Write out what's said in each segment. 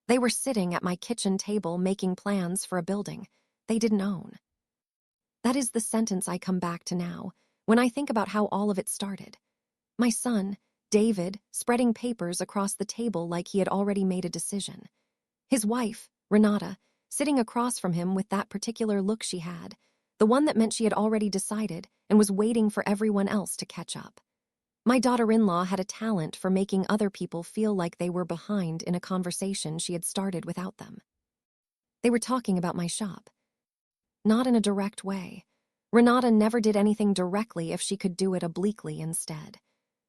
They were sitting at my kitchen table making plans for a building they didn't own. That is the sentence I come back to now, when I think about how all of it started. My son, David, spreading papers across the table like he had already made a decision. His wife, Renata, sitting across from him with that particular look she had, the one that meant she had already decided and was waiting for everyone else to catch up. My daughter-in-law had a talent for making other people feel like they were behind in a conversation she had started without them. They were talking about my shop. Not in a direct way. Renata never did anything directly if she could do it obliquely instead.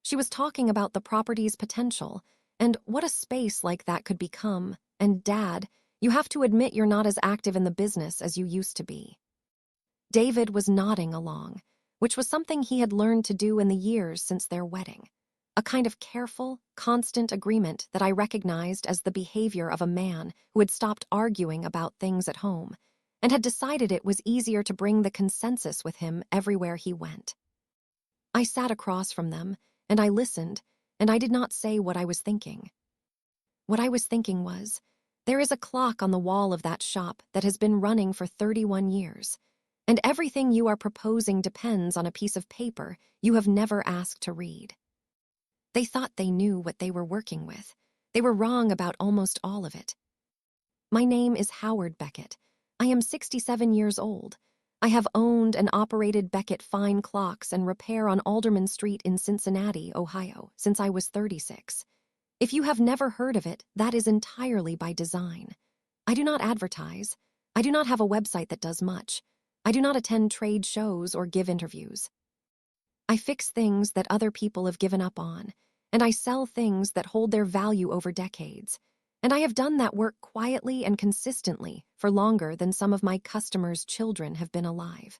She was talking about the property's potential and what a space like that could become. And Dad, you have to admit you're not as active in the business as you used to be. David was nodding along, which was something he had learned to do in the years since their wedding. A kind of careful, constant agreement that I recognized as the behavior of a man who had stopped arguing about things at home and had decided it was easier to bring the consensus with him everywhere he went. I sat across from them, and I listened, and I did not say what I was thinking. What I was thinking was, there is a clock on the wall of that shop that has been running for 31 years, and everything you are proposing depends on a piece of paper you have never asked to read. They thought they knew what they were working with. They were wrong about almost all of it. My name is Howard Beckett. I am 67 years old. I have owned and operated Beckett Fine Clocks and Repair on Alderman Street in Cincinnati, Ohio, since I was 36. If you have never heard of it, that is entirely by design. I do not advertise. I do not have a website that does much. I do not attend trade shows or give interviews. I fix things that other people have given up on, and I sell things that hold their value over decades. And I have done that work quietly and consistently for longer than some of my customers' children have been alive.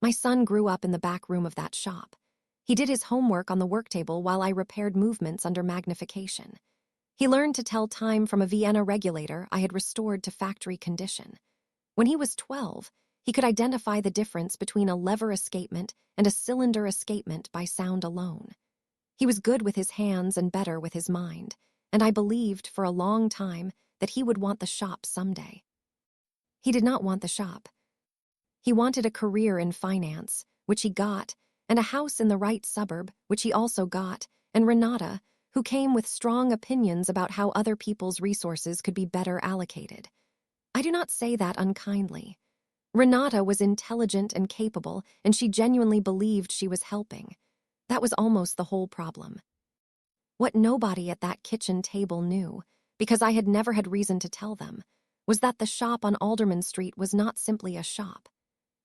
My son grew up in the back room of that shop. He did his homework on the work table while I repaired movements under magnification. He learned to tell time from a Vienna regulator I had restored to factory condition. When he was 12, he could identify the difference between a lever escapement and a cylinder escapement by sound alone. He was good with his hands and better with his mind, and I believed for a long time that he would want the shop someday. He did not want the shop. He wanted a career in finance, which he got, and a house in the right suburb, which he also got, and Renata, who came with strong opinions about how other people's resources could be better allocated. I do not say that unkindly. Renata was intelligent and capable, and she genuinely believed she was helping. That was almost the whole problem. What nobody at that kitchen table knew, because I had never had reason to tell them, was that the shop on Alderman Street was not simply a shop.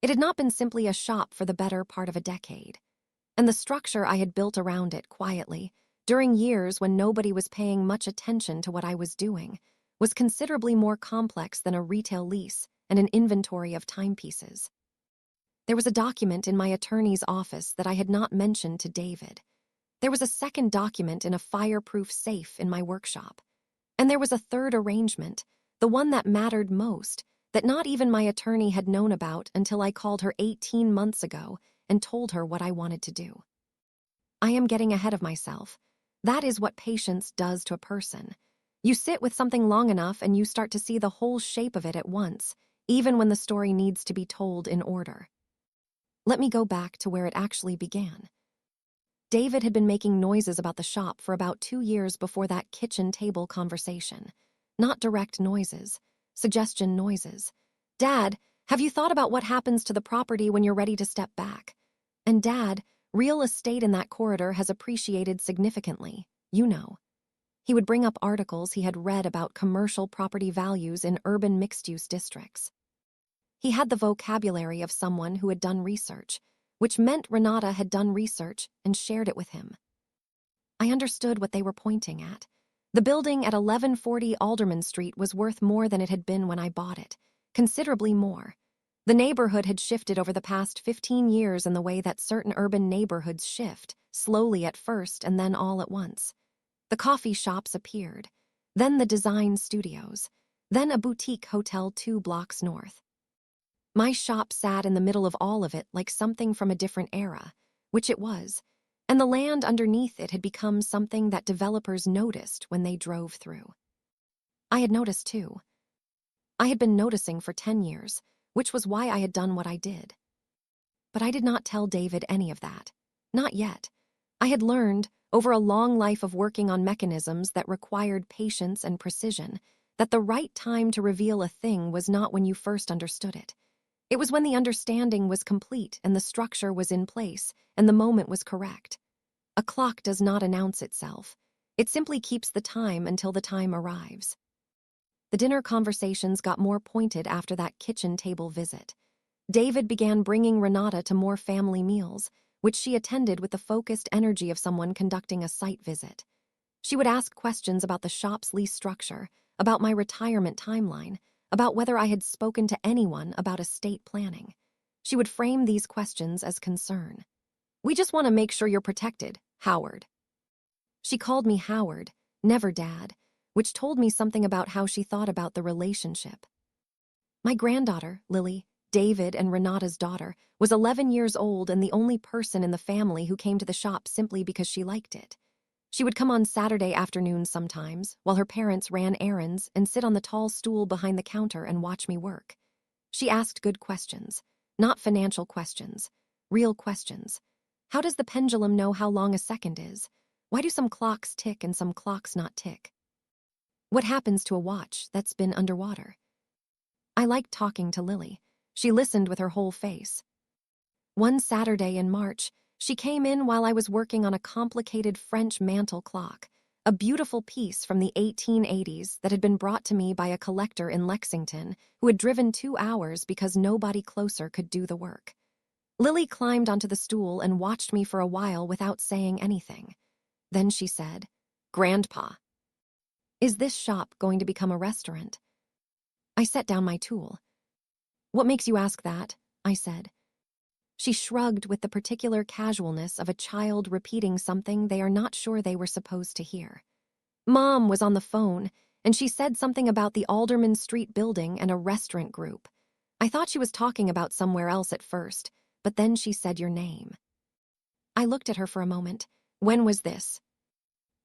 It had not been simply a shop for the better part of a decade. And the structure I had built around it quietly, during years when nobody was paying much attention to what I was doing, was considerably more complex than a retail lease and an inventory of timepieces. There was a document in my attorney's office that I had not mentioned to David. There was a second document in a fireproof safe in my workshop. And there was a third arrangement, the one that mattered most, that not even my attorney had known about until I called her 18 months ago and told her what I wanted to do. I am getting ahead of myself. That is what patience does to a person. You sit with something long enough and you start to see the whole shape of it at once, even when the story needs to be told in order. Let me go back to where it actually began. David had been making noises about the shop for about 2 years before that kitchen table conversation. Not direct noises, suggestion noises. Dad, have you thought about what happens to the property when you're ready to step back? And Dad, real estate in that corridor has appreciated significantly, you know. He would bring up articles he had read about commercial property values in urban mixed-use districts. He had the vocabulary of someone who had done research, which meant Renata had done research and shared it with him. I understood what they were pointing at. The building at 1140 Alderman Street was worth more than it had been when I bought it, considerably more. The neighborhood had shifted over the past 15 years in the way that certain urban neighborhoods shift, slowly at first and then all at once. The coffee shops appeared, then the design studios, then a boutique hotel 2 blocks north. My shop sat in the middle of all of it like something from a different era, which it was, and the land underneath it had become something that developers noticed when they drove through. I had noticed too. I had been noticing for 10 years, which was why I had done what I did. But I did not tell David any of that. Not yet. I had learned, over a long life of working on mechanisms that required patience and precision, that the right time to reveal a thing was not when you first understood it. It was when the understanding was complete and the structure was in place and the moment was correct. A clock does not announce itself. It simply keeps the time until the time arrives. The dinner conversations got more pointed after that kitchen table visit. David began bringing Renata to more family meals, which she attended with the focused energy of someone conducting a site visit. She would ask questions about the shop's lease structure, about my retirement timeline, about whether I had spoken to anyone about estate planning. She would frame these questions as concern. "We just want to make sure you're protected, Howard." She called me Howard, never Dad, which told me something about how she thought about the relationship. My granddaughter, Lily, David and Renata's daughter, was 11 years old and the only person in the family who came to the shop simply because she liked it. She would come on Saturday afternoons sometimes, while her parents ran errands, and sit on the tall stool behind the counter and watch me work. She asked good questions, not financial questions, real questions. How does the pendulum know how long a second is? Why do some clocks tick and some clocks not tick? What happens to a watch that's been underwater? I liked talking to Lily. She listened with her whole face. One Saturday in March, she came in while I was working on a complicated French mantel clock, a beautiful piece from the 1880s that had been brought to me by a collector in Lexington who had driven 2 hours because nobody closer could do the work. Lily climbed onto the stool and watched me for a while without saying anything. Then she said, "Grandpa, is this shop going to become a restaurant?" I set down my tool. "What makes you ask that?" I said. She shrugged with the particular casualness of a child repeating something they are not sure they were supposed to hear. "Mom was on the phone, and she said something about the Alderman Street building and a restaurant group. I thought she was talking about somewhere else at first, but then she said your name." I looked at her for a moment. "When was this?"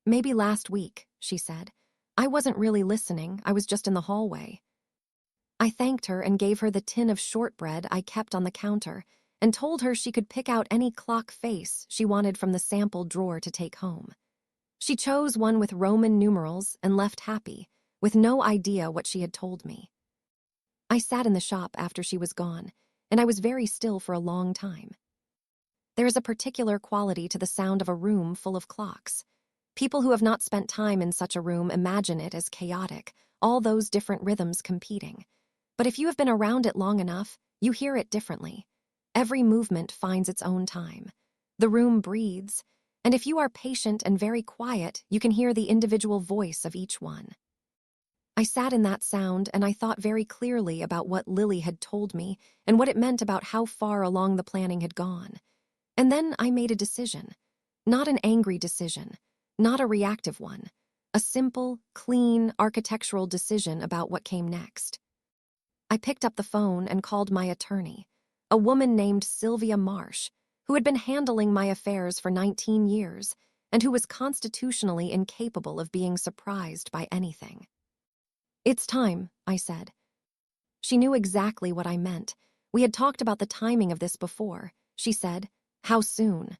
"Maybe last week," she said. "I wasn't really listening, I was just in the hallway." I thanked her and gave her the tin of shortbread I kept on the counter and told her she could pick out any clock face she wanted from the sample drawer to take home. She chose one with Roman numerals and left happy, with no idea what she had told me. I sat in the shop after she was gone, and I was very still for a long time. There is a particular quality to the sound of a room full of clocks. People who have not spent time in such a room imagine it as chaotic, all those different rhythms competing. But if you have been around it long enough, you hear it differently. Every movement finds its own time. The room breathes, and if you are patient and very quiet, you can hear the individual voice of each one. I sat in that sound and I thought very clearly about what Lily had told me and what it meant about how far along the planning had gone. And then I made a decision. Not an angry decision, not a reactive one. A simple, clean, architectural decision about what came next. I picked up the phone and called my attorney, a woman named Sylvia Marsh, who had been handling my affairs for 19 years and who was constitutionally incapable of being surprised by anything. "It's time," I said. She knew exactly what I meant. We had talked about the timing of this before. She said, "How soon?"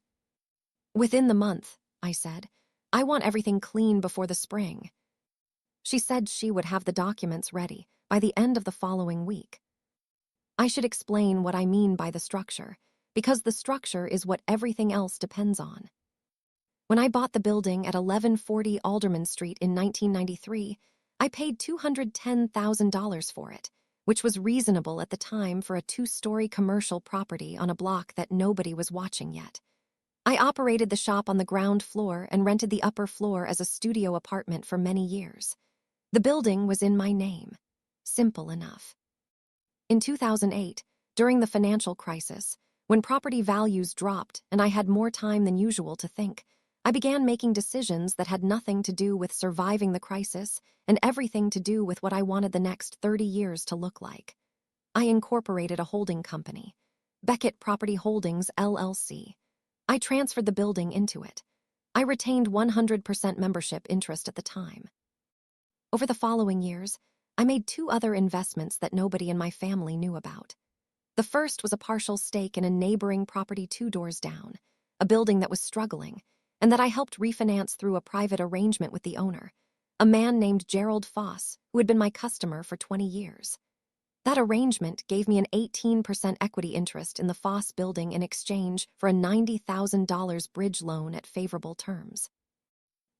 "Within the month," I said. "I want everything clean before the spring." She said she would have the documents ready by the end of the following week. I should explain what I mean by the structure, because the structure is what everything else depends on. When I bought the building at 1140 Alderman Street in 1993, I paid $210,000 for it, which was reasonable at the time for a 2-story commercial property on a block that nobody was watching yet. I operated the shop on the ground floor and rented the upper floor as a studio apartment for many years. The building was in my name. Simple enough. In 2008, during the financial crisis, when property values dropped and I had more time than usual to think, I began making decisions that had nothing to do with surviving the crisis and everything to do with what I wanted the next 30 years to look like. I incorporated a holding company, Beckett Property Holdings, LLC. I transferred the building into it. I retained 100% membership interest at the time. Over the following years, I made 2 other investments that nobody in my family knew about. The first was a partial stake in a neighboring property 2 doors down, a building that was struggling, and that I helped refinance through a private arrangement with the owner, a man named Gerald Foss, who had been my customer for 20 years. That arrangement gave me an 18% equity interest in the Foss building in exchange for a $90,000 bridge loan at favorable terms.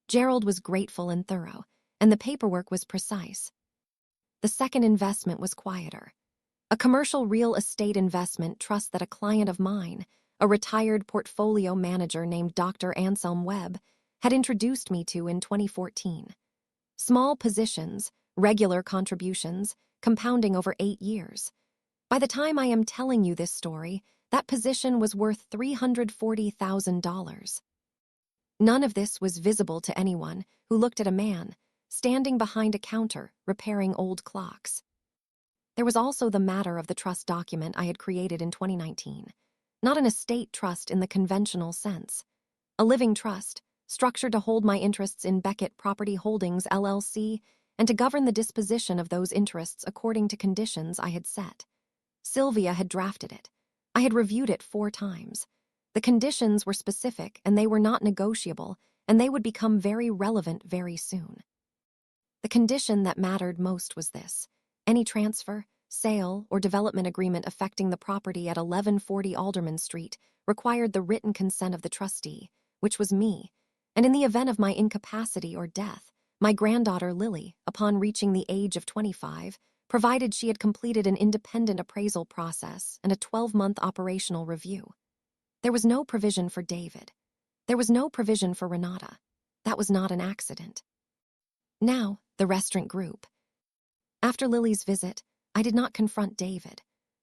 Gerald was grateful and thorough, and the paperwork was precise. The second investment was quieter. A commercial real estate investment trust that a client of mine, a retired portfolio manager named Dr. Anselm Webb, had introduced me to in 2014. Small positions, regular contributions, compounding over 8 years. By the time I am telling you this story, that position was worth $340,000. None of this was visible to anyone who looked at a man standing behind a counter repairing old clocks. There was also the matter of the trust document I had created in 2019. Not an estate trust in the conventional sense. A living trust, structured to hold my interests in Beckett Property Holdings, LLC, and to govern the disposition of those interests according to conditions I had set. Sylvia had drafted it. I had reviewed it 4 times. The conditions were specific, and they were not negotiable, and they would become very relevant very soon. The condition that mattered most was this: any transfer, sale, or development agreement affecting the property at 1140 Alderman Street required the written consent of the trustee, which was me, and in the event of my incapacity or death, my granddaughter Lily, upon reaching the age of 25, provided she had completed an independent appraisal process and a 12-month operational review. There was no provision for David. There was no provision for Renata. That was not an accident. Now, the restaurant group. After Lily's visit, I did not confront David.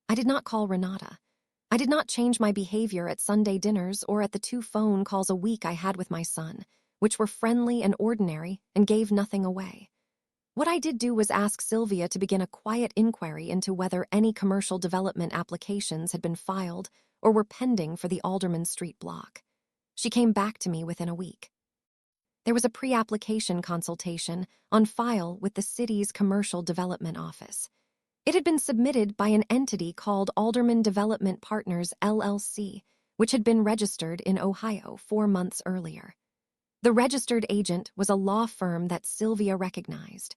I did not call Renata. I did not change my behavior at Sunday dinners or at the 2 phone calls a week I had with my son, which were friendly and ordinary and gave nothing away. What I did do was ask Sylvia to begin a quiet inquiry into whether any commercial development applications had been filed or were pending for the Alderman Street block. She came back to me within a week. There was a pre-application consultation on file with the city's Commercial Development Office. It had been submitted by an entity called Alderman Development Partners, LLC, which had been registered in Ohio 4 months earlier. The registered agent was a law firm that Sylvia recognized.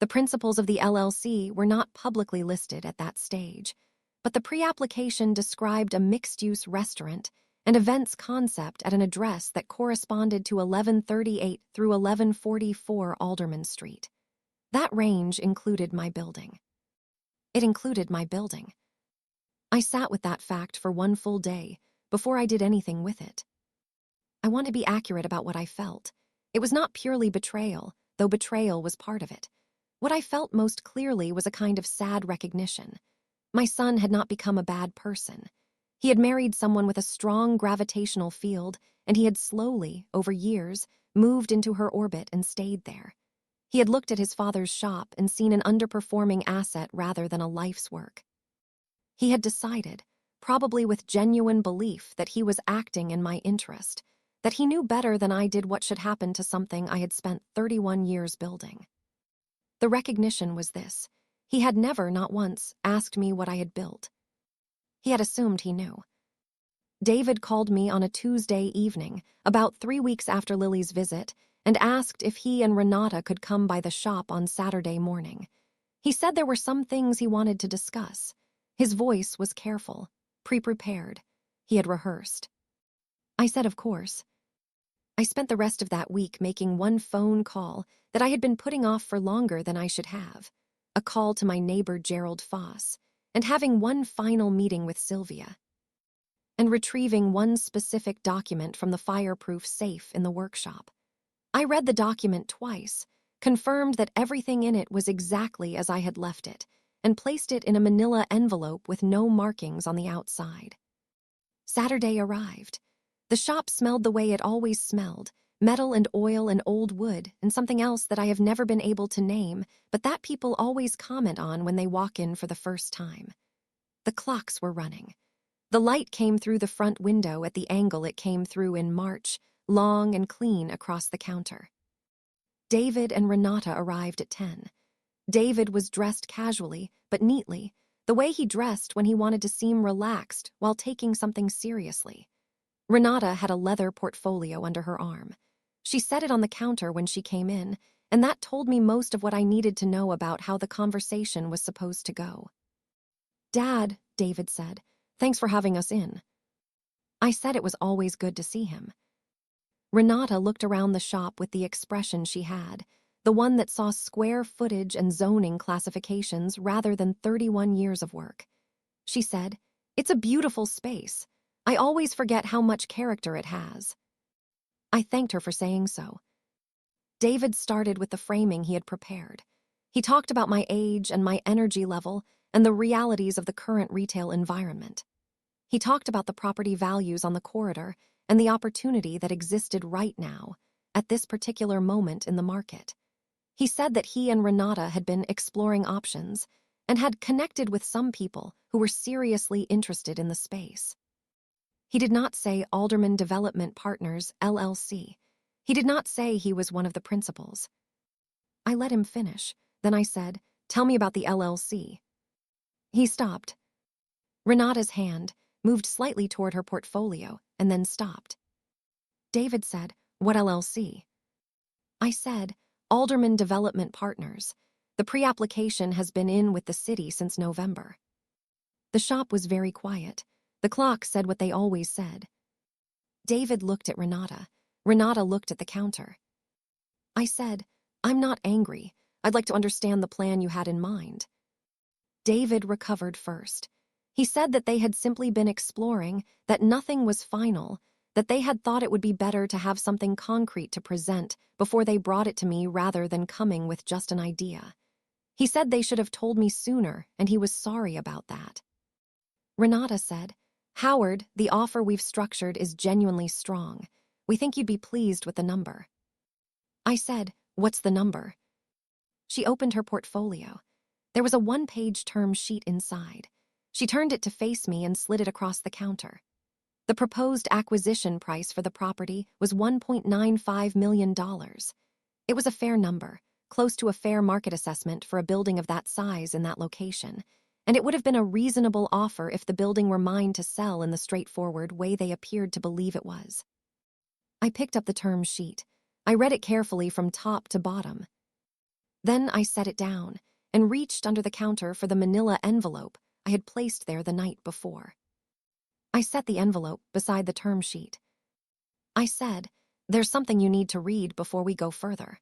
The principals of the LLC were not publicly listed at that stage, but the pre-application described a mixed-use restaurant and events concept at an address that corresponded to 1138 through 1144 Alderman Street. That range included my building. It included my building. I sat with that fact for 1 full day before I did anything with it. I want to be accurate about what I felt. It was not purely betrayal, though betrayal was part of it. What I felt most clearly was a kind of sad recognition. My son had not become a bad person. He had married someone with a strong gravitational field, and he had slowly, over years, moved into her orbit and stayed there. He had looked at his father's shop and seen an underperforming asset rather than a life's work. He had decided, probably with genuine belief, that he was acting in my interest, that he knew better than I did what should happen to something I had spent 31 years building. The recognition was this: he had never, not once, asked me what I had built. He had assumed he knew. David called me on a Tuesday evening, about 3 weeks after Lily's visit, and asked if he and Renata could come by the shop on Saturday morning. He said there were some things he wanted to discuss. His voice was careful, pre-prepared. He had rehearsed. I said, of course. I spent the rest of that week making 1 phone call that I had been putting off for longer than I should have, a call to my neighbor Gerald Foss, and having 1 final meeting with Sylvia, and retrieving 1 specific document from the fireproof safe in the workshop. I read the document twice, confirmed that everything in it was exactly as I had left it, and placed it in a manila envelope with no markings on the outside. Saturday arrived. The shop smelled the way it always smelled: metal and oil and old wood and something else that I have never been able to name, but that people always comment on when they walk in for the first time. The clocks were running. The light came through the front window at the angle it came through in March, long and clean across the counter. David and Renata arrived at 10. David was dressed casually, but neatly, the way he dressed when he wanted to seem relaxed while taking something seriously. Renata had a leather portfolio under her arm. She set it on the counter when she came in, and that told me most of what I needed to know about how the conversation was supposed to go. "Dad," David said, "thanks for having us in." I said it was always good to see him. Renata looked around the shop with the expression she had, the one that saw square footage and zoning classifications rather than 31 years of work. She said, "It's a beautiful space. I always forget how much character it has." I thanked her for saying so. David started with the framing he had prepared. He talked about my age and my energy level and the realities of the current retail environment. He talked about the property values on the corridor and the opportunity that existed right now, at this particular moment in the market. He said that he and Renata had been exploring options and had connected with some people who were seriously interested in the space. He did not say Alderman Development Partners, LLC. He did not say he was one of the principals. I let him finish. Then I said, "Tell me about the LLC." He stopped. Renata's hand moved slightly toward her portfolio and then stopped. David said, "What LLC?" I said, "Alderman Development Partners. The pre-application has been in with the city since November." The shop was very quiet. The clock said what they always said. David looked at Renata. Renata looked at the counter. I said, "I'm not angry. I'd like to understand the plan you had in mind." David recovered first. He said that they had simply been exploring, that nothing was final, that they had thought it would be better to have something concrete to present before they brought it to me rather than coming with just an idea. He said they should have told me sooner, and he was sorry about that. Renata said, "Howard, the offer we've structured is genuinely strong. We think you'd be pleased with the number." I said, "What's the number?" She opened her portfolio. There was a one-page term sheet inside. She turned it to face me and slid it across the counter. The proposed acquisition price for the property was $1.95 million. It was a fair number, close to a fair market assessment for a building of that size in that location, and it would have been a reasonable offer if the building were mine to sell in the straightforward way they appeared to believe it was. I picked up the term sheet. I read it carefully from top to bottom. Then I set it down and reached under the counter for the manila envelope I had placed there the night before. I set the envelope beside the term sheet. I said, "There's something you need to read before we go further."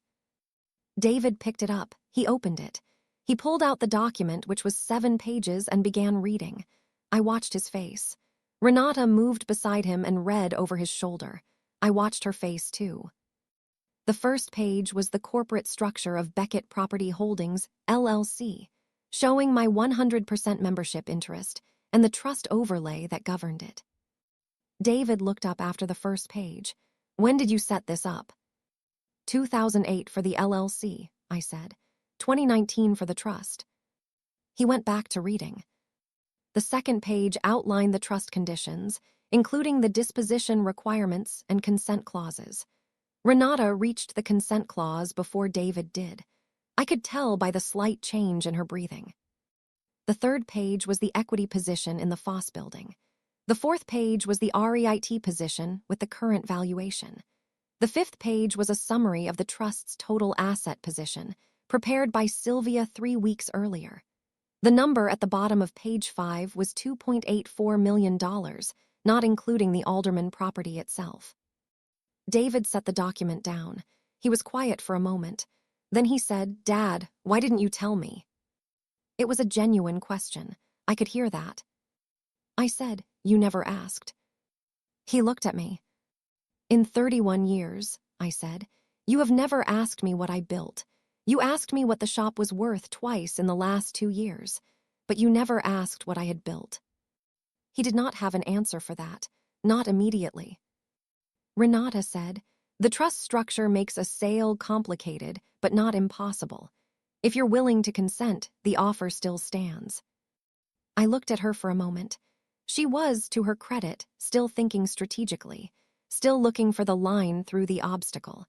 David picked it up. He opened it. He pulled out the document, which was 7 pages, and began reading. I watched his face. Renata moved beside him and read over his shoulder. I watched her face, too. The first page was the corporate structure of Beckett Property Holdings, LLC, showing my 100% membership interest and the trust overlay that governed it. David looked up after the first page. "When did you set this up?" 2008 for the LLC, I said. 2019 for the trust. He went back to reading. The second page outlined the trust conditions, including the disposition requirements and consent clauses. Renata reached the consent clause before David did. I could tell by the slight change in her breathing. The third page was the equity position in the Foss building. The fourth page was the REIT position with the current valuation. The fifth page was a summary of the trust's total asset position, prepared by Sylvia 3 weeks earlier. The number at the bottom of page 5 was $2.84 million, not including the Alderman property itself. David set the document down. He was quiet for a moment. Then he said, "Dad, why didn't you tell me?" It was a genuine question. I could hear that. I said, "You never asked." He looked at me. "In 31 years, I said, you have never asked me what I built. You asked me what the shop was worth twice in the last 2 years, but you never asked what I had built." He did not have an answer for that, not immediately. Renata said, "The trust structure makes a sale complicated, but not impossible. If you're willing to consent, the offer still stands." I looked at her for a moment. She was, to her credit, still thinking strategically, still looking for the line through the obstacle.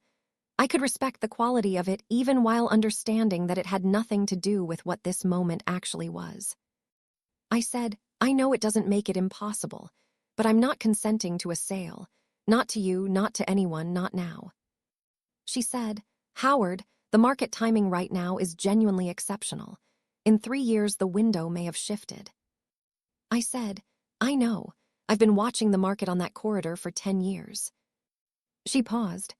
I could respect the quality of it even while understanding that it had nothing to do with what this moment actually was. I said, I know it doesn't make it impossible, but I'm not consenting to a sale. Not to you, not to anyone, not now. She said, Howard, the market timing right now is genuinely exceptional. In 3 years, the window may have shifted. I said, I know. I've been watching the market on that corridor for 10 years. She paused.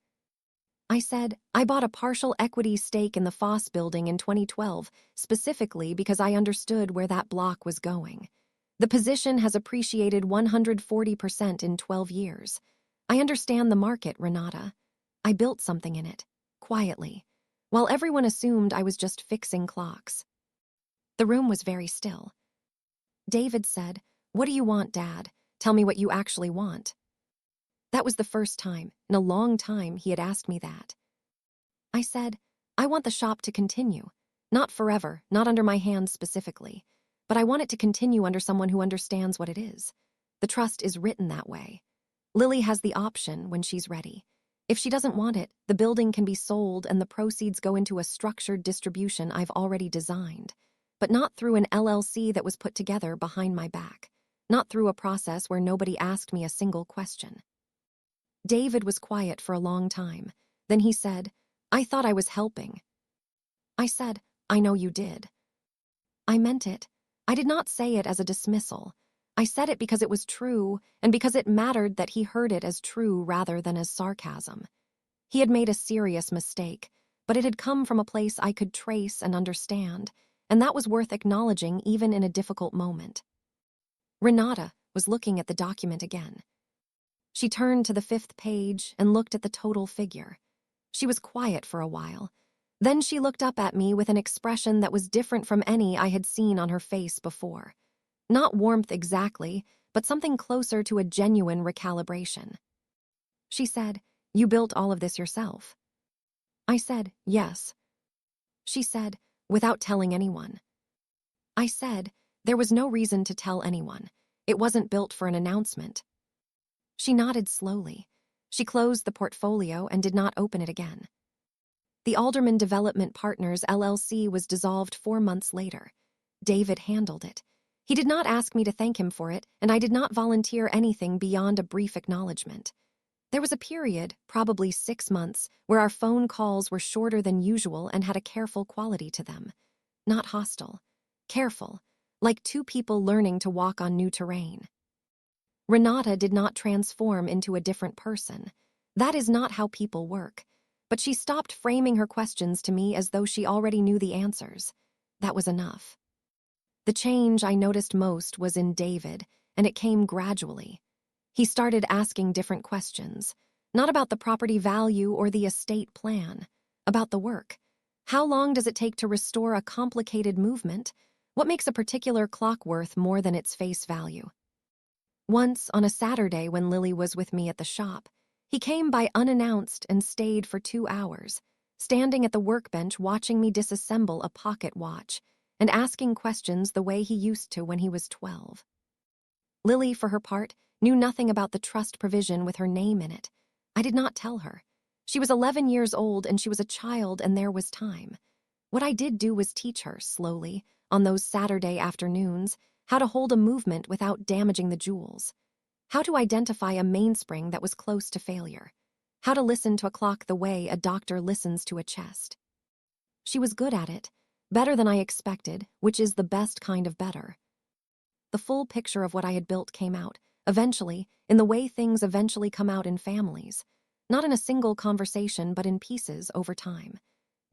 I said, I bought a partial equity stake in the Foss building in 2012, specifically because I understood where that block was going. The position has appreciated 140% in 12 years. I understand the market, Renata. I built something in it, quietly, while everyone assumed I was just fixing clocks. The room was very still. David said, What do you want, Dad? Tell me what you actually want. That was the first time, in a long time, he had asked me that. I said, I want the shop to continue. Not forever, not under my hands specifically, but I want it to continue under someone who understands what it is. The trust is written that way. Lily has the option when she's ready. If she doesn't want it, the building can be sold and the proceeds go into a structured distribution I've already designed, but not through an LLC that was put together behind my back, not through a process where nobody asked me a single question. David was quiet for a long time. Then he said, I thought I was helping. I said, I know you did. I meant it. I did not say it as a dismissal. I said it because it was true, and because it mattered that he heard it as true rather than as sarcasm. He had made a serious mistake, but it had come from a place I could trace and understand, and that was worth acknowledging even in a difficult moment. Renata was looking at the document again. She turned to the 5th page and looked at the total figure. She was quiet for a while. Then she looked up at me with an expression that was different from any I had seen on her face before. Not warmth exactly, but something closer to a genuine recalibration. She said, You built all of this yourself. I said, Yes. She said, Without telling anyone. I said, There was no reason to tell anyone. It wasn't built for an announcement. She nodded slowly. She closed the portfolio and did not open it again. The Alderman Development Partners LLC was dissolved 4 months later. David handled it. He did not ask me to thank him for it, and I did not volunteer anything beyond a brief acknowledgement. There was a period, probably 6 months, where our phone calls were shorter than usual and had a careful quality to them. Not hostile. Careful, like two people learning to walk on new terrain. Renata did not transform into a different person. That is not how people work. But she stopped framing her questions to me as though she already knew the answers. That was enough. The change I noticed most was in David, and it came gradually. He started asking different questions, not about the property value or the estate plan, about the work. How long does it take to restore a complicated movement? What makes a particular clock worth more than its face value? Once, on a Saturday when Lily was with me at the shop, he came by unannounced and stayed for 2 hours, standing at the workbench watching me disassemble a pocket watch and asking questions the way he used to when he was 12. Lily, for her part, knew nothing about the trust provision with her name in it. I did not tell her. She was 11 years old and she was a child and there was time. What I did do was teach her, slowly, on those Saturday afternoons, how to hold a movement without damaging the jewels. How to identify a mainspring that was close to failure. How to listen to a clock the way a doctor listens to a chest. She was good at it, better than I expected, which is the best kind of better. The full picture of what I had built came out, eventually, in the way things eventually come out in families. Not in a single conversation, but in pieces over time.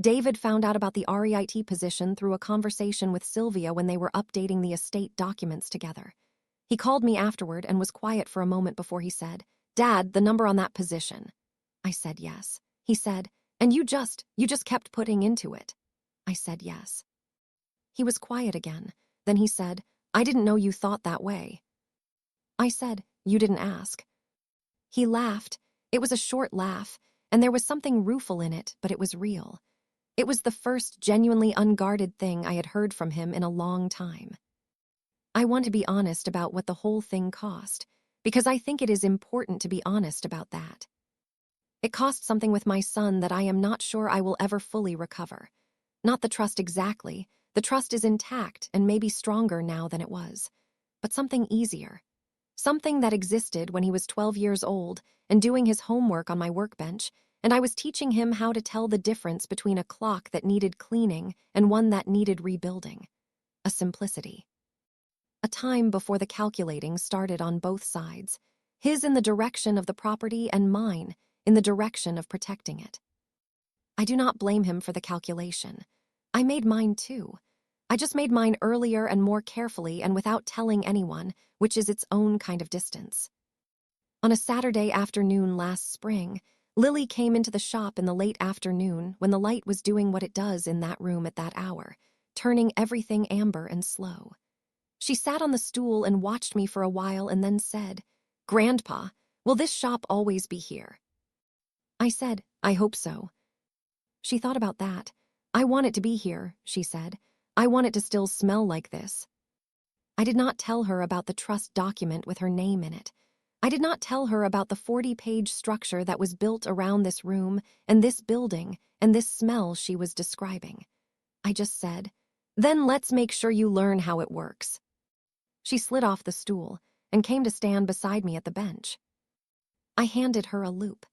David found out about the REIT position through a conversation with Sylvia when they were updating the estate documents together. He called me afterward and was quiet for a moment before he said, Dad, the number on that position. I said yes. He said, and you just kept putting into it. I said yes. He was quiet again. Then he said, I didn't know you thought that way. I said, you didn't ask. He laughed. It was a short laugh, and there was something rueful in it, but it was real. It was the first genuinely unguarded thing I had heard from him in a long time. I want to be honest about what the whole thing cost, because I think it is important to be honest about that. It cost something with my son that I am not sure I will ever fully recover. Not the trust exactly. The trust is intact and maybe stronger now than it was. But something easier. Something that existed when he was 12 years old and doing his homework on my workbench, and I was teaching him how to tell the difference between a clock that needed cleaning and one that needed rebuilding. A simplicity. A time before the calculating started on both sides, his in the direction of the property and mine in the direction of protecting it. I do not blame him for the calculation. I made mine too. I just made mine earlier and more carefully and without telling anyone, which is its own kind of distance. On a Saturday afternoon last spring, Lily came into the shop in the late afternoon when the light was doing what it does in that room at that hour, turning everything amber and slow. She sat on the stool and watched me for a while and then said, "Grandpa, will this shop always be here?" I said, "I hope so." She thought about that. "I want it to be here," she said. "I want it to still smell like this." I did not tell her about the trust document with her name in it. I did not tell her about the 40-page structure that was built around this room and this building and this smell she was describing. I just said, "Then let's make sure you learn how it works." She slid off the stool and came to stand beside me at the bench. I handed her a loop.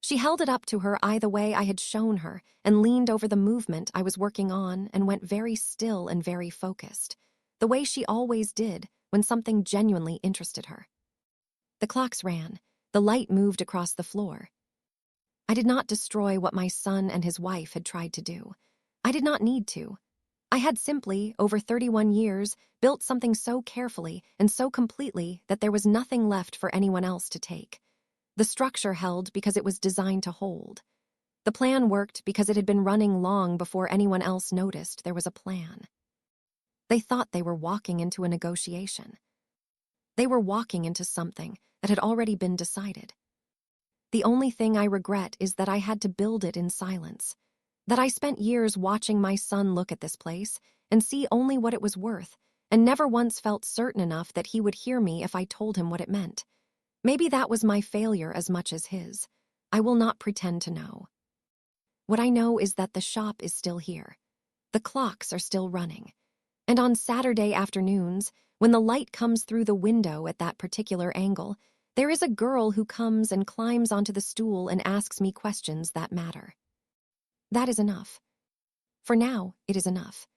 She held it up to her eye the way I had shown her and leaned over the movement I was working on and went very still and very focused, the way she always did when something genuinely interested her. The clocks ran. The light moved across the floor. I did not destroy what my son and his wife had tried to do. I did not need to. I had simply, over 31 years, built something so carefully and so completely that there was nothing left for anyone else to take. The structure held because it was designed to hold. The plan worked because it had been running long before anyone else noticed there was a plan. They thought they were walking into a negotiation. They were walking into something that had already been decided. The only thing I regret is that I had to build it in silence, that I spent years watching my son look at this place and see only what it was worth, and never once felt certain enough that he would hear me if I told him what it meant. Maybe that was my failure as much as his. I will not pretend to know. What I know is that the shop is still here. The clocks are still running. And on Saturday afternoons, when the light comes through the window at that particular angle, there is a girl who comes and climbs onto the stool and asks me questions that matter. That is enough. For now, it is enough.